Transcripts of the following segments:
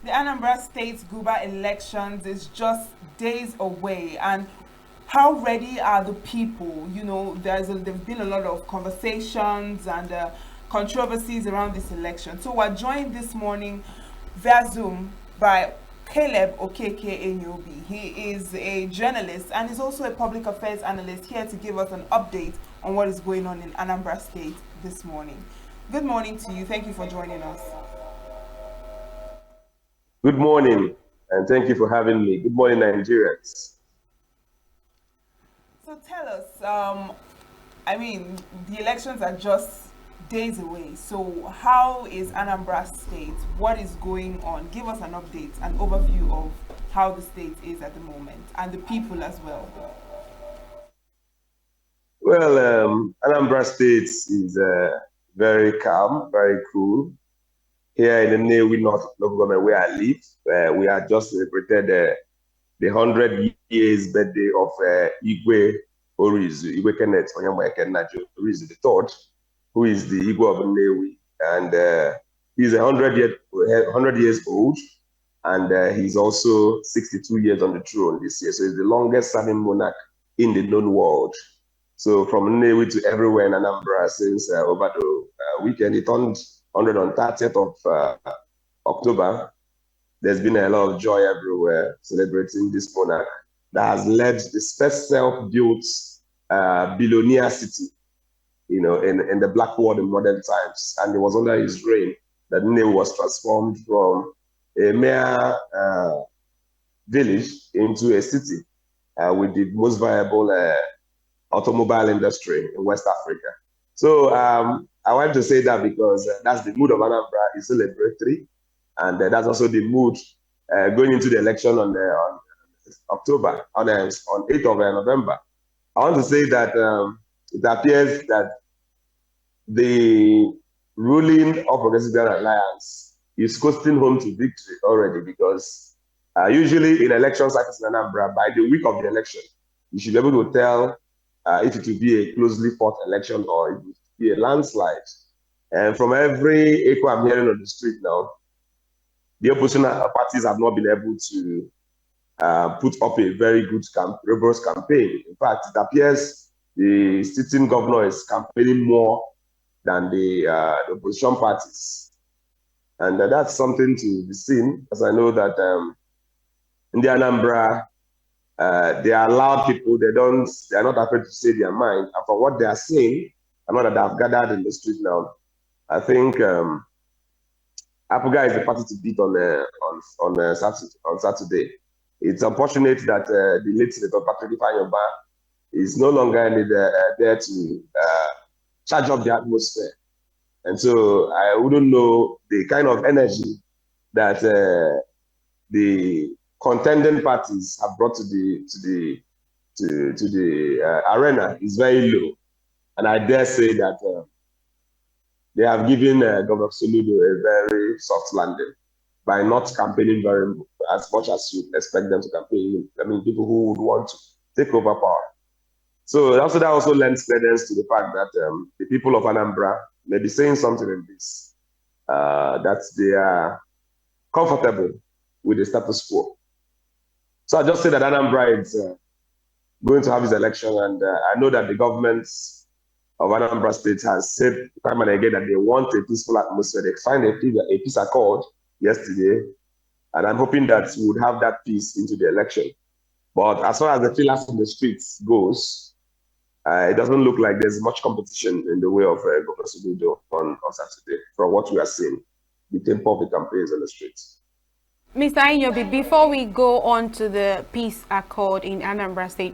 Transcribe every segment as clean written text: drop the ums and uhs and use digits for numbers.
The Anambra State Guber elections is just days away, and how ready are the people? There've been a lot of conversations and controversies around this election. So we're joined this morning via Zoom by Caleb Okeke Enyobi. He is a journalist and is also a public affairs analyst here to give us an update on what is going on in Anambra State this morning. Good morning to you. Thank you for joining us. Good morning, and thank you for having me. Good morning, Nigerians. So tell us, the elections are just days away. So how is Anambra State? What is going on? Give us an update, an overview of how the state is at the moment, and the people as well. Well, Anambra State is very calm, very cool. Here in the Nnewi North local government where I live, we have just celebrated the 100 years birthday of Igwe Orizu, Igwe Kenneth Onyemaekenajo Orizu III, who is the Igwe of Nnewi. And he's 100 years old, and he's also 62 years on the throne this year. So he's the longest serving monarch in the known world. So from Nnewi to everywhere in Anambra since over the weekend, he turned 100 on 30th of October. There's been a lot of joy everywhere celebrating this monarch that has led the first self-built billionaire city, in the Black world in modern times. And it was under his reign that Nnewi was transformed from a mere village into a city with the most viable automobile industry in West Africa. So I want to say that because that's the mood of Anambra, is celebratory, and that's also the mood going into the election on October, on 8th of November. I want to say that it appears that the ruling of Progressive Alliance is coasting home to victory already, because usually in election cycles in Anambra, by the week of the election, you should be able to tell if it will be a closely fought election or it will be a landslide. And from every echo I'm hearing on the street now, the opposition parties have not been able to put up a very good, robust campaign. In fact, it appears the sitting governor is campaigning more than the opposition parties. And that's something to be seen, as I know that in the Anambra, they are loud people. They are not afraid to say their mind. And for what they are saying, and what they have gathered in the street now, I think Apuga is the party to beat on Saturday. It's unfortunate that the late Senator Patrick Ifeanyi is no longer there to charge up the atmosphere. And so I wouldn't know the kind of energy that the contending parties have brought to the arena is very low. And I dare say that they have given Governor Soludo a very soft landing by not campaigning as much as you expect them to campaign. I mean, people who would want to take over power. So that also lends credence to the fact that the people of Anambra may be saying something in this, that they are comfortable with the status quo. So I just say that Anambra is going to have his election, and I know that the government of Anambra State has said time and again that they want a peaceful atmosphere. They signed a peace accord yesterday, and I'm hoping that we would have that peace into the election. But as far as the feelers in the streets goes, it doesn't look like there's much competition in the way of Governor Soludo on Saturday, from what we are seeing, the tempo of the campaigns on the streets. Mr. Enyobi, before we go on to the peace accord in Anambra State,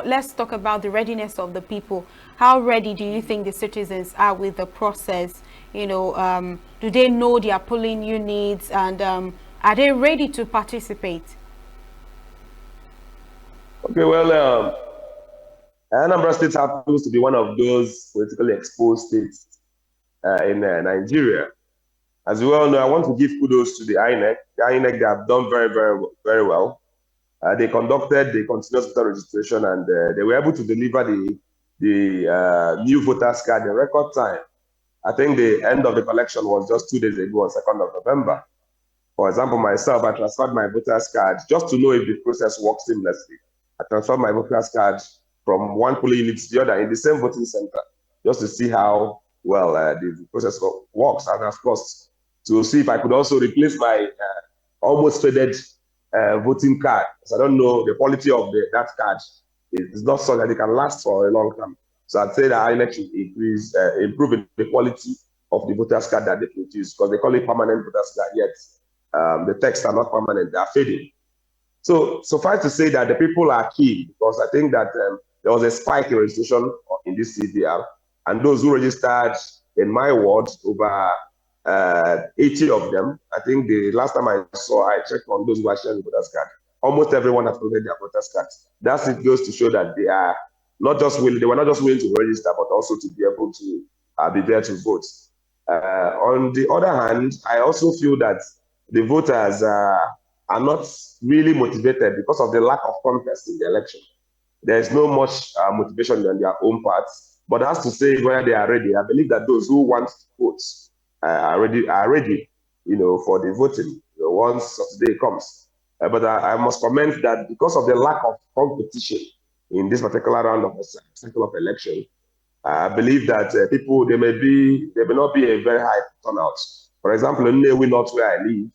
let's talk about the readiness of the people. How ready do you think the citizens are with the process? Do they know their polling units, and are they ready to participate? Okay, well, Anambra State happens to be one of those politically exposed states in Nigeria. As we all know, I want to give kudos to the INEC. The INEC, they have done very, very, very well. They conducted the continuous voter registration, and they were able to deliver the new voters card in record time. I think the end of the collection was just 2 days ago, on 2nd of November. For example, myself, I transferred my voter's card just to know if the process works seamlessly. I transferred my voter's card from one polling unit to the other in the same voting center, just to see how well the process works. And of course, to see if I could also replace my almost faded voting card. So I don't know the quality of that card. It's not so that it can last for a long time. So I'd say that INEC should improve the quality of the voter's card that they produce, because they call it permanent voter's card, yet the texts are not permanent, they are fading. So suffice to say that the people are key, because I think that there was a spike in registration in this CVR, and those who registered in my ward, over 80 of them. I think the last time I checked on those who are sharing voters card, almost everyone has provided their voters cards. That's it goes to show that they are not just willing, they were not just willing to register, but also to be able to be there to vote. On the other hand, I also feel that the voters are not really motivated because of the lack of contest in the election. There's no much motivation on their own part, but as to say whether they are ready, I believe that those who want to vote are ready, for the voting once Saturday comes. But I must comment that because of the lack of competition in this particular round of the cycle of election, I believe that there may not be a very high turnout. For example, in Newi North, where I live,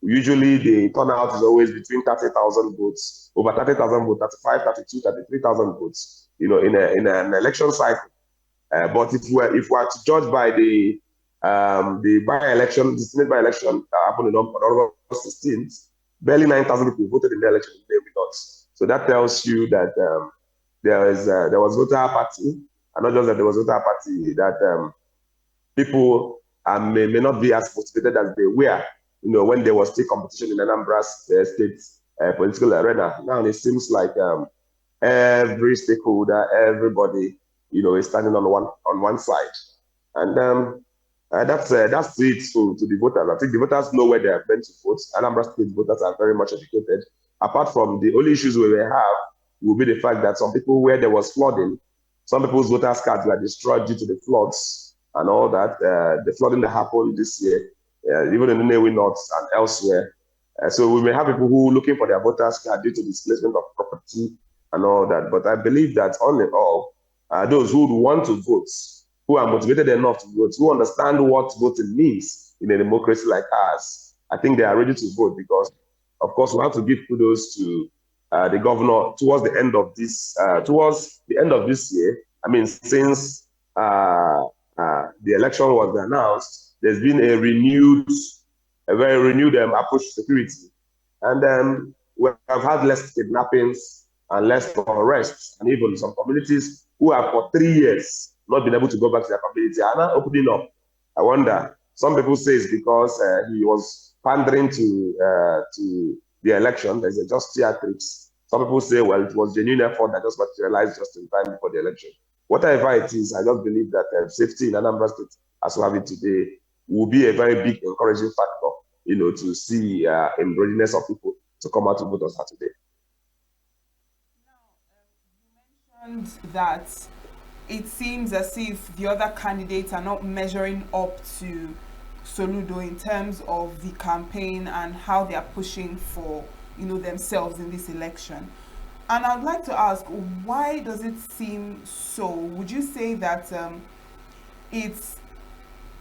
usually the turnout is always between 30,000 votes, over 30,000 votes, 35, 32, 33,000 votes, in an election cycle. But if we are to judge by the by-election, the Senate by-election happened on August 16th, barely 9,000 people voted in the election in Newi North. So that tells you that there was voter apathy, and not just that there was voter apathy, that people may not be as motivated as they were, when there was still competition in Anambra state political arena. Now it seems like every stakeholder, everybody, is standing on one side, and that's it to the voters. I think the voters know where they are meant to vote. Anambra state voters are very much educated. Apart from the only issues we will have will be the fact that some people, where there was flooding, some people's voters' cards were destroyed due to the floods and all that. The flooding that happened this year, even in the Newi North and elsewhere. So we may have people who are looking for their voters' card due to displacement of property and all that. But I believe that all in all, those who want to vote, who are motivated enough to vote, who understand what voting means in a democracy like ours, I think they are ready to vote, because, of course, we have to give kudos to the governor towards the end of this year. I mean, since the election was announced, there's been a very renewed approach to security, and we have had less kidnappings and less arrests, and even some communities who have for 3 years not been able to go back to their community are now opening up. I wonder. Some people say it's because he was pandering to the election. There's just theatrics. Some people say, well, it was genuine effort that just materialized just in time before the election. Whatever it is, I just believe that safety in Anambra State, as we have it today, will be a very big encouraging factor, to see in readiness of people to come out to vote on Saturday. Now, you mentioned that it seems as if the other candidates are not measuring up to Soludo in terms of the campaign and how they are pushing for themselves in this election. And I'd like to ask, why does it seem so? Would you say that it's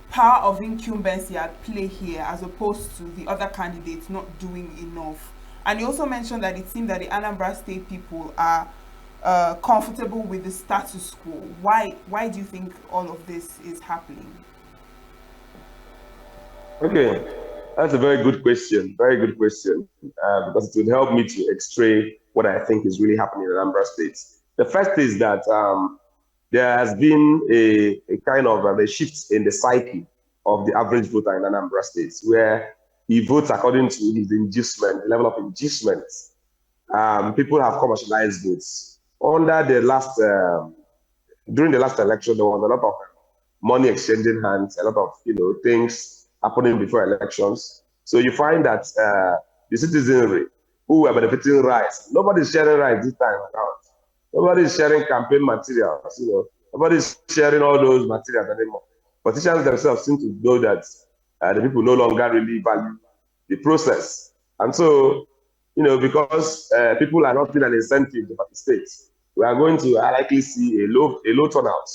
power of incumbency at play here, as opposed to the other candidates not doing enough? And you also mentioned that it seems that the Anambra State people are comfortable with the status quo. Why do you think all of this is happening? Okay, that's a very good question. Very good question, because it will help me to x-ray what I think is really happening in Anambra State. The first is that there has been a kind of a shift in the psyche of the average voter in Anambra State, where he votes according to his inducement, the level of inducement. People have commercialized votes. During the last election, there was a lot of money exchanging hands, a lot of things happening before elections. So you find that the citizenry who are benefiting rights, nobody's sharing rights this time around. Nobody's sharing campaign materials. Nobody's sharing all those materials anymore. Politicians themselves seem to know that the people no longer really value the process. And so, because people are not feeling an incentive to participate, we are going to likely see a low turnout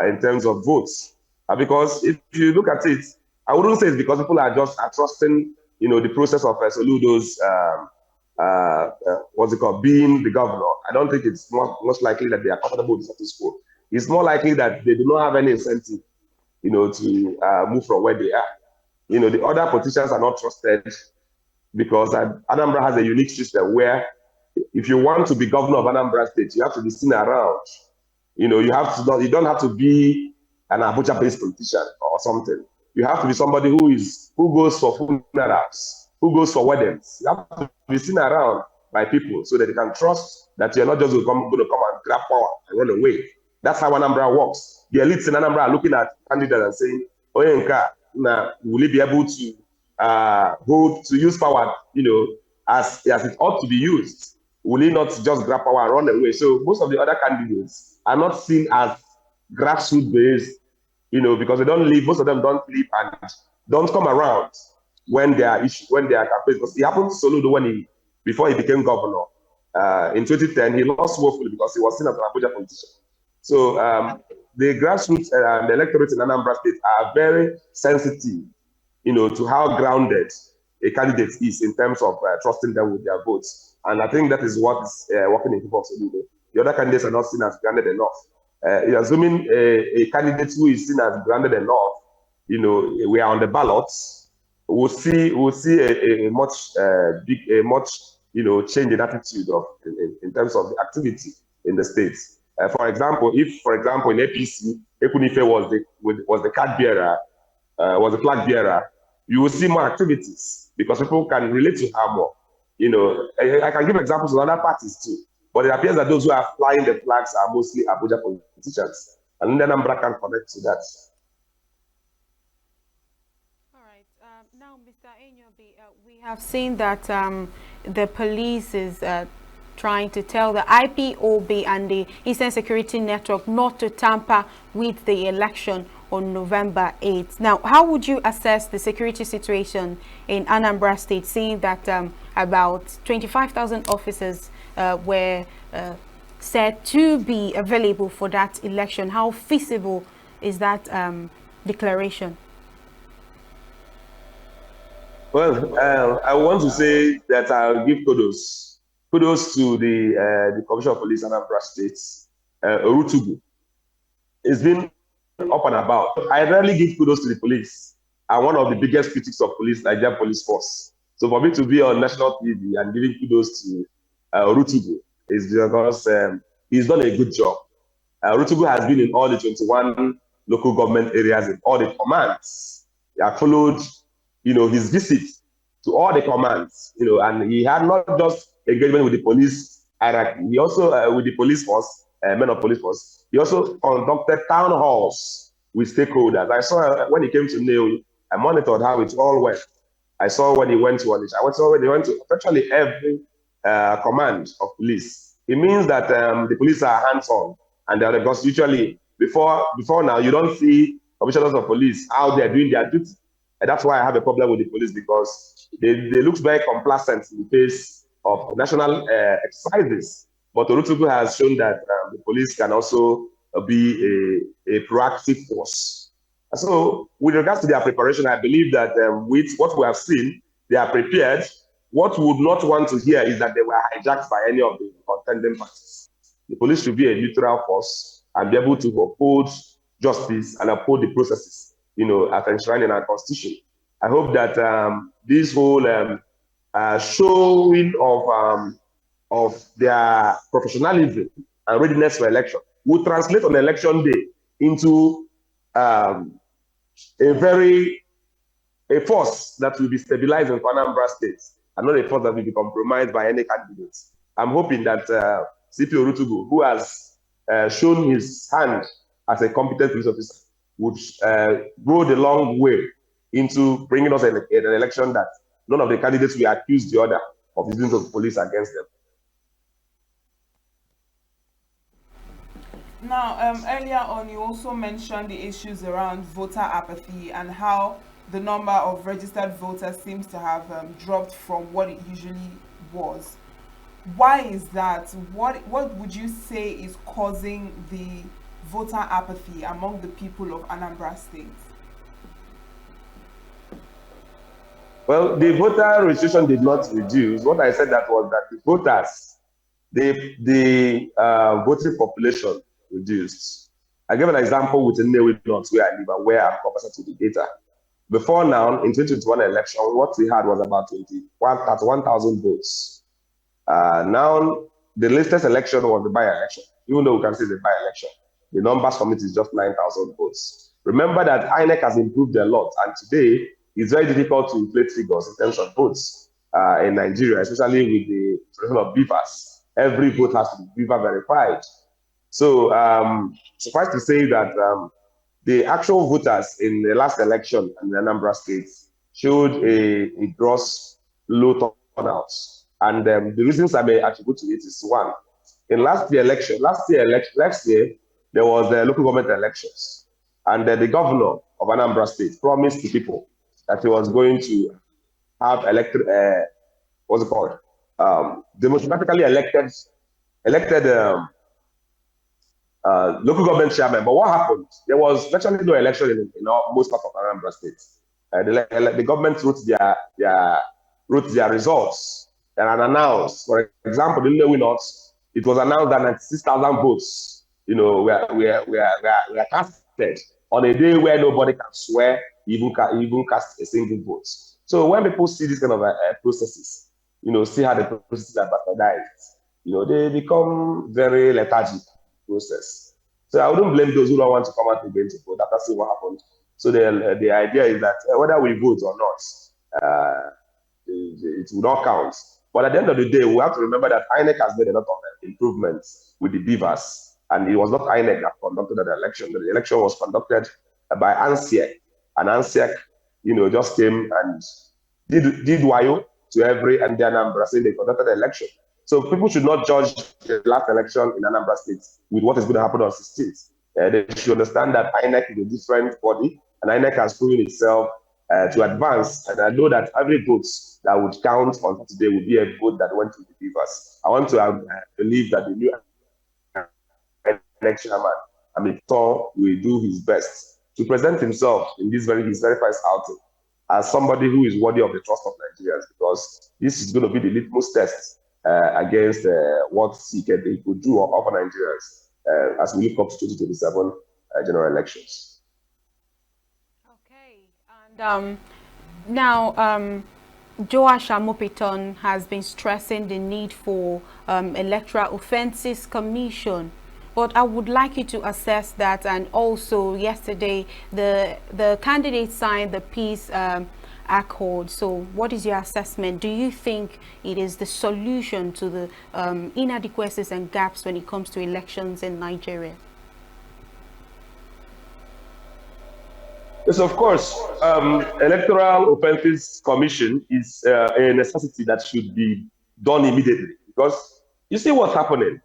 in terms of votes. Because if you look at it, I wouldn't say it's because people are just trusting, the process of Soludo's what's it called, being the governor. I don't think it's most likely that they are comfortable with the status quo. It's more likely that they do not have any incentive, to move from where they are. The other politicians are not trusted because Anambra has a unique system where if you want to be governor of Anambra State, you have to be seen around. You don't have to be an Abuja-based politician or something. You have to be somebody who goes for funerals, who goes for weddings. You have to be seen around by people so that they can trust that you're not just going to come and grab power and run away. That's how Anambra works. The elites in Anambra are looking at candidates and saying, Oyenka, will he be able to use power, as it ought to be used? Will he not just grab power and run away? So most of the other candidates are not seen as grassroots based, because most of them don't live and don't come around when there are issues, when there are campaigns. Because it happened to Soludo before he became governor. In 2010, he lost woefully because he was seen as an Abuja politician. So the grassroots and the electorate in Anambra State are very sensitive, to how grounded a candidate is in terms of trusting them with their votes. And I think that is what is working in favor of Soludo. The other candidates are not seen as grounded enough. Assuming a candidate who is seen as grounded enough, we are on the ballots. We'll see a much change in attitude in terms of the activity in the states. For example, in APC, Ekunife was the card bearer, was the flag bearer, you will see more activities because people can relate to her more. I can give examples of other parties too, but it appears that those who are flying the flags are mostly Abuja politicians, and then Anambra can connect to that. All right. Now, Mr. Enyobi, we have seen that the police is trying to tell the IPOB and the Eastern Security Network not to tamper with the election on November 8th. Now, how would you assess the security situation in Anambra State, seeing that about 25,000 officers were said to be available for that election? How feasible is that declaration? Well, I want to say that I'll give kudos to the Commissioner of Police Anambra State, Orutugu. It's been up and about. I rarely give kudos to the police. I'm one of the biggest critics of police, Nigerian police force. So for me to be on national TV and giving kudos to Orutugu is because he's done a good job. Orutugu has been in all the 21 local government areas in all the commands. He has followed, his visit to all the commands, and he had not just engagement with the police hierarchy. He also, with the police force, men of police force, he also conducted town halls with stakeholders. I saw when he came to Nnewi, I monitored how it all went. I saw when he went to Onitsha. I saw when he went to virtually every command of police. It means that the police are hands-on, and they are, because usually before now you don't see commissioners of police out there doing their duty. And that's why I have a problem with the police, because they look very complacent in the face of national exercises. But Orutugu has shown that the police can also be a proactive force. So with regards to their preparation, I believe that with what we have seen, they are prepared. What we would not want to hear is that they were hijacked by any of the contending parties. The police should be a neutral force and be able to uphold justice and uphold the processes, as enshrined in our constitution. I hope that this whole showing of their professionalism and readiness for election will translate on election day into a force that will be stabilized in Anambra State, and not a force that will be compromised by any candidates. I'm hoping that CP Orutugu, who has shown his hand as a competent police officer, would go the long way into bringing us an election that none of the candidates will accuse the other of using the police against them. Now, earlier on, you also mentioned the issues around voter apathy and how the number of registered voters seems to have dropped from what it usually was. Why is that? What would you say is causing the voter apathy among the people of Anambra State? Well, the voter registration did not reduce. What I said that was that the voters, the voting population reduced. I give an example with Nnewi North, where I live and where I'm conversant to the data. Before now, in 2021 election, what we had was about 31,000 votes. Now, the latest election was the by-election. Even though we can see the by-election, the numbers from it is just 9,000 votes. Remember that INEC has improved a lot, and today it's very difficult to inflate figures in terms of votes in Nigeria, especially with the provision of beavers. Every vote has to be beaver verified. So suffice to say that the actual voters in the last election in the Anambra State showed a gross low turnout. And the reasons I may attribute to it is one, in last year, there was the local government elections. And the governor of Anambra State promised to people that he was going to have elected, what's it called? Democratically elected local government chairman. But what happened? There was virtually no election in most parts of Anambra State. The government wrote their results and announced. For example, in Nnewi North, it was announced that 96,000 votes, were casted on a day where nobody can swear even cast a single vote. So when people see this kind of processes, see how the processes are bastardized, they become very lethargic process. So I wouldn't blame those who don't want to come out again to vote after seeing what happened. So the idea is that whether we vote or not, it will not count. But at the end of the day, we have to remember that INEC has made a lot of improvements with the beavers, and it was not INEC that conducted the election. The election was conducted by ANSEC, and ANSEC, just came and did wayo to every Anambra saying they conducted the election. So people should not judge the last election in Anambra State with what is going to happen on 16th. They should understand that INEC is a different body, and INEC has proven itself to advance. And I know that every vote that would count on today would be a vote that went to the beavers. I want to believe that the new INEC chairman, Amitor, will do his best to present himself in his very first outing as somebody who is worthy of the trust of Nigerians, because this is going to be the litmus test against what he could do or offer Nigerians as we look up to 2027 general elections. Okay, and now Joash Amopiton has been stressing the need for electoral offences commission. But I would like you to assess that, and also yesterday the candidates signed the peace accord. So what is your assessment? Do you think it is the solution to the inadequacies and gaps when it comes to elections in Nigeria? Yes, of course. Electoral Offences Commission is a necessity that should be done immediately, because you see what's happening.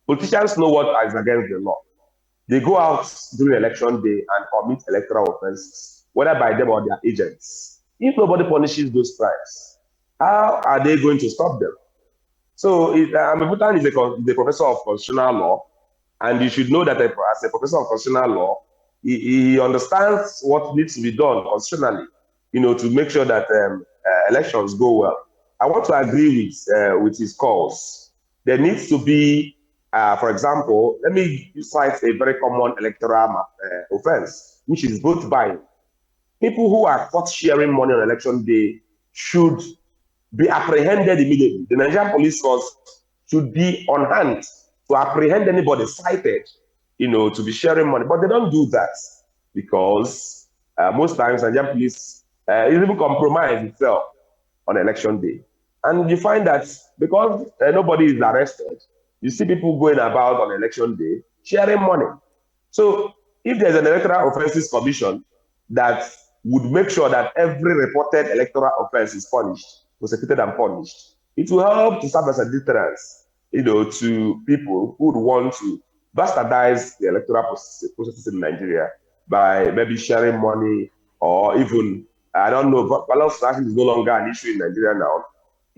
Politicians know what is against the law. They go out during election day and commit electoral offenses, whether by them or their agents. If nobody punishes those crimes, how are they going to stop them? So, Amopiton is a professor of constitutional law, and you should know that as a professor of constitutional law, he understands what needs to be done constitutionally, to make sure that elections go well. I want to agree with his calls. There needs to be, for example, let me cite a very common electoral offense, which is vote buying. People who are caught sharing money on election day should be apprehended immediately. The Nigerian police force should be on hand to apprehend anybody cited, to be sharing money. But they don't do that because most times Nigerian police even compromise itself on election day. And you find that because nobody is arrested, you see people going about on election day sharing money. So if there's an electoral offences commission that would make sure that every reported electoral offense is punished, prosecuted and punished, it will help to serve as a deterrence, to people who would want to bastardize the electoral processes in Nigeria by maybe sharing money or even, I don't know, but balance transactions is no longer an issue in Nigeria now,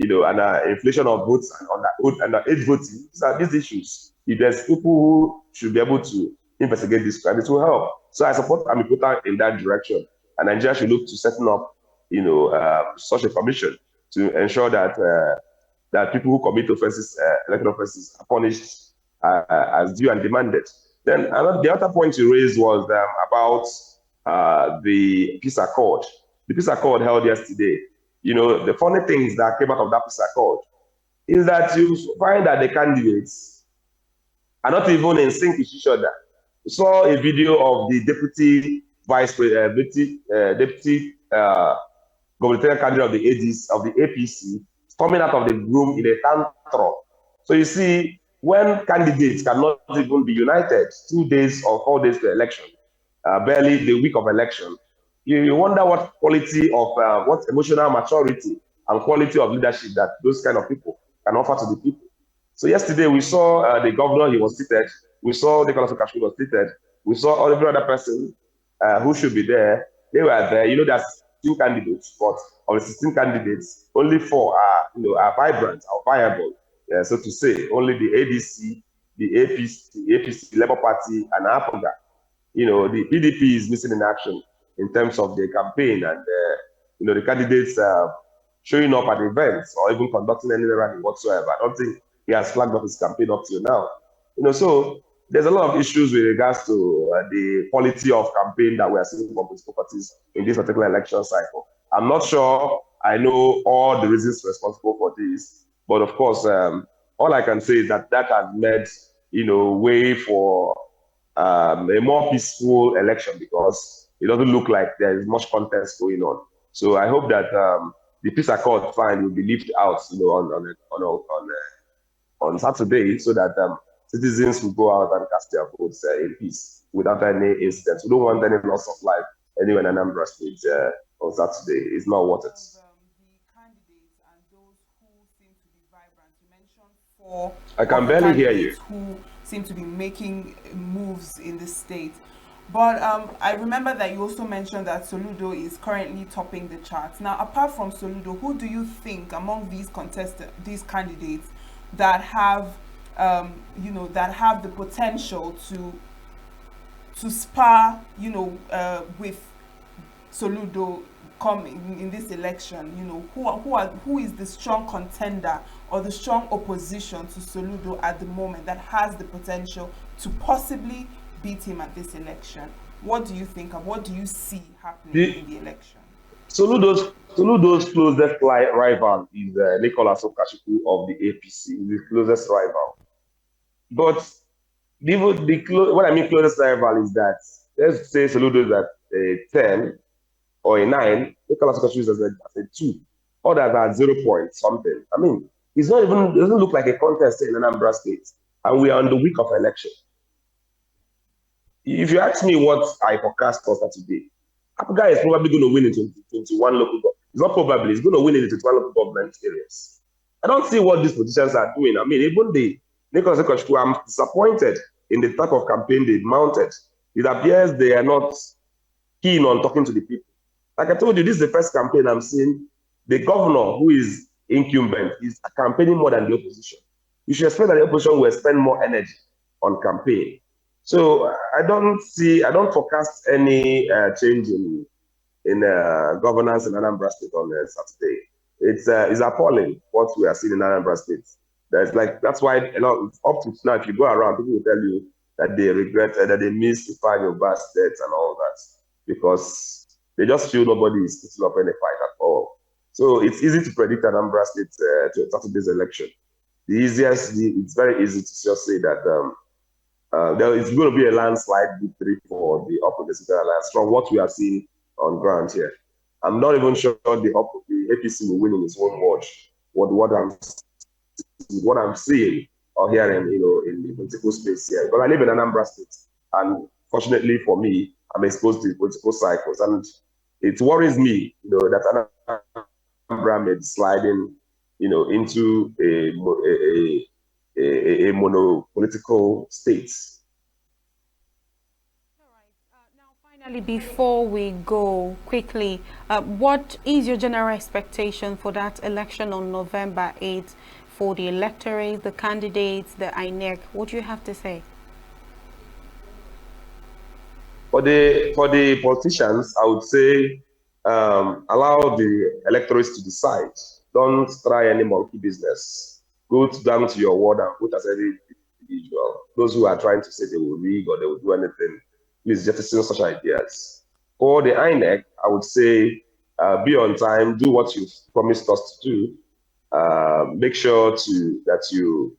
and inflation of votes and age voting. These issues. If there's people who should be able to investigate this crime, it will help. So I support Amikuta in that direction, and Nigeria should look to setting up, such a commission to ensure that people who commit offenses, elected offenses, are punished as due and demanded. Then the other point you raised was about the peace accord. The peace accord held yesterday. The funny things that came out of that peace accord is that you find that the candidates are not even in sync with each other. We saw a video of the deputy gubernatorial candidate of the APC storming out of the room in a tantrum. So you see, when candidates cannot even be united 2 days or 4 days to election, barely the week of election, you wonder what quality of what emotional maturity and quality of leadership that those kind of people can offer to the people. So yesterday we saw the governor, he was seated. We saw Nicholas Okashku was seated. We saw every other person who should be there. They were there. There's 16 candidates, but of the 16 candidates, only 4 are vibrant, are viable, so to say. Only the ADC, the APC, Labour Party, and APOGA. The PDP is missing in action in terms of the campaign, and the candidates showing up at events or even conducting any rally whatsoever. I don't think he has flagged up his campaign up till now. So there's a lot of issues with regards to the quality of campaign that we are seeing from political parties in this particular election cycle. I'm not sure I know all the reasons responsible for this, but of course, all I can say is that has made way for a more peaceful election, because it doesn't look like there is much contest going on. So I hope that the peace accord fine will be lifted out, on Saturday, so that citizens will go out and cast their votes in peace without any incidents. We don't want any loss of life anywhere in Anambra State on Saturday. It's not worth it. The candidates and those who seem to be vibrant, you mentioned 4. I can barely hear you. Who seem to be making moves in the state. But I remember that you also mentioned that Soludo is currently topping the charts. Now, apart from Soludo, who do you think among these candidates that have, that have the potential to spar, with Soludo coming in this election? Who is the strong contender or the strong opposition to Soludo at the moment that has the potential to possibly beat him at this election? What do you think of? What do you see happening in the election? Soludo's closest rival is Nicholas Okashku of the APC, the closest rival. But what I mean closest rival is that, let's say Soludo is at 10 or a 9, Nicholas Okashku is at a 2. Others are 0 point something. I mean, it doesn't look like a contest in Anambra State, and we are on the week of election. If you ask me what I forecast for Saturday, APGA is probably going to win in 2021 local government. It's not probably, it's going to win in the 21 local government areas. I don't see what these politicians are doing. I mean, even the Nicholas Okashku, I'm disappointed in the type of campaign they've mounted. It appears they are not keen on talking to the people. Like I told you, this is the first campaign I'm seeing. The governor, who is incumbent, is campaigning more than the opposition. You should expect that the opposition will spend more energy on campaign. So I don't forecast any change in governance in Anambra State on Saturday. It's appalling what we are seeing in Anambra State. That's why up to now, if you go around, people will tell you that they regret that they miss the final bus deaths and all that, because they just feel nobody is putting up any fight at all. So it's easy to predict Anambra State to Saturday's election. It's very easy to just say that there is going to be a landslide victory for the opposition alliance from what we are seeing on ground here. I'm not even sure the APC will win in its own watch. What I'm seeing or hearing, in the political space here, because I live in Anambra State, and fortunately for me, I'm exposed to political cycles, and it worries me, that Anambra may be sliding, into a monopolitical state. Before we go quickly, what is your general expectation for that election on November 8th for the electorate, the candidates, the INEC? What do you have to say? For the politicians, I would say allow the electorates to decide. Don't try any monkey business. Go down to your ward and vote as every individual. Those who are trying to say they will rig or they will do anything, please jettison such ideas. For the INEC, I would say be on time, do what you've promised us to do. Make sure that you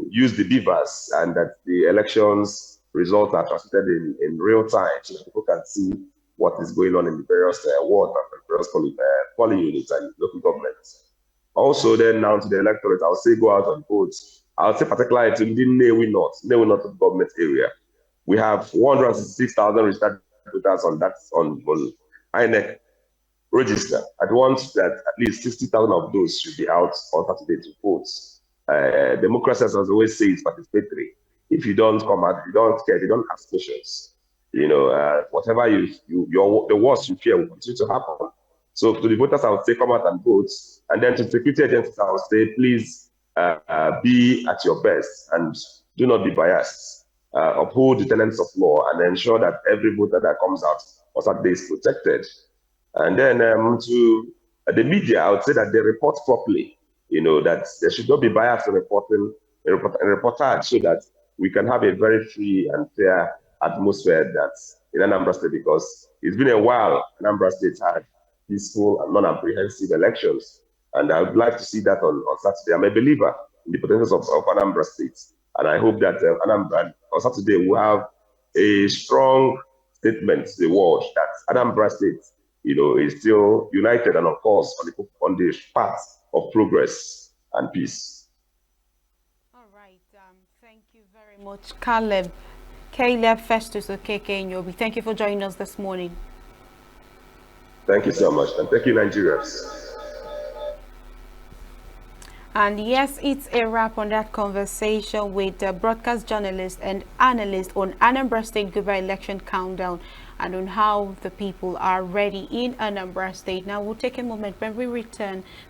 use the beavers and that the elections results are transmitted in real time so that people can see what is going on in the various ward and various polling units and local governments. Also, then now to the electorate, I'll say go out and vote. I'll say particularly to the Newi North government area. We have 166,000 registered voters on INEC register. I'd want that at least 60,000 of those should be out on Saturday to vote. Democracy, as I always say, is participatory. If you don't come out, you don't care, you don't ask questions. Whatever the worst you fear will continue to happen. So to the voters, I would say come out and vote. And then to security agencies, I would say please be at your best and do not be biased. Uphold the tenets of law and ensure that every voter that comes out on Saturday is protected. And then to the media, I would say that they report properly. That there should not be bias in reportage so that we can have a very free and fair atmosphere that's in Anambra State, because it's been a while Anambra State had peaceful and non-apprehensive elections. And I would like to see that on Saturday. I'm a believer in the potentials of Anambra State. And I hope that Anambra on Saturday will have a strong statement to the world that Anambra State is still united and, of course, on the path of progress and peace. All right. Thank you very much, Caleb Festus Okeke Nyobi. Thank you for joining us this morning. Thank you so much. And thank you, Nigerians. And yes, it's a wrap on that conversation with the broadcast journalist and analyst on Anambra State Guber election countdown and on how the people are ready in Anambra State. Now we'll take a moment. When we return, the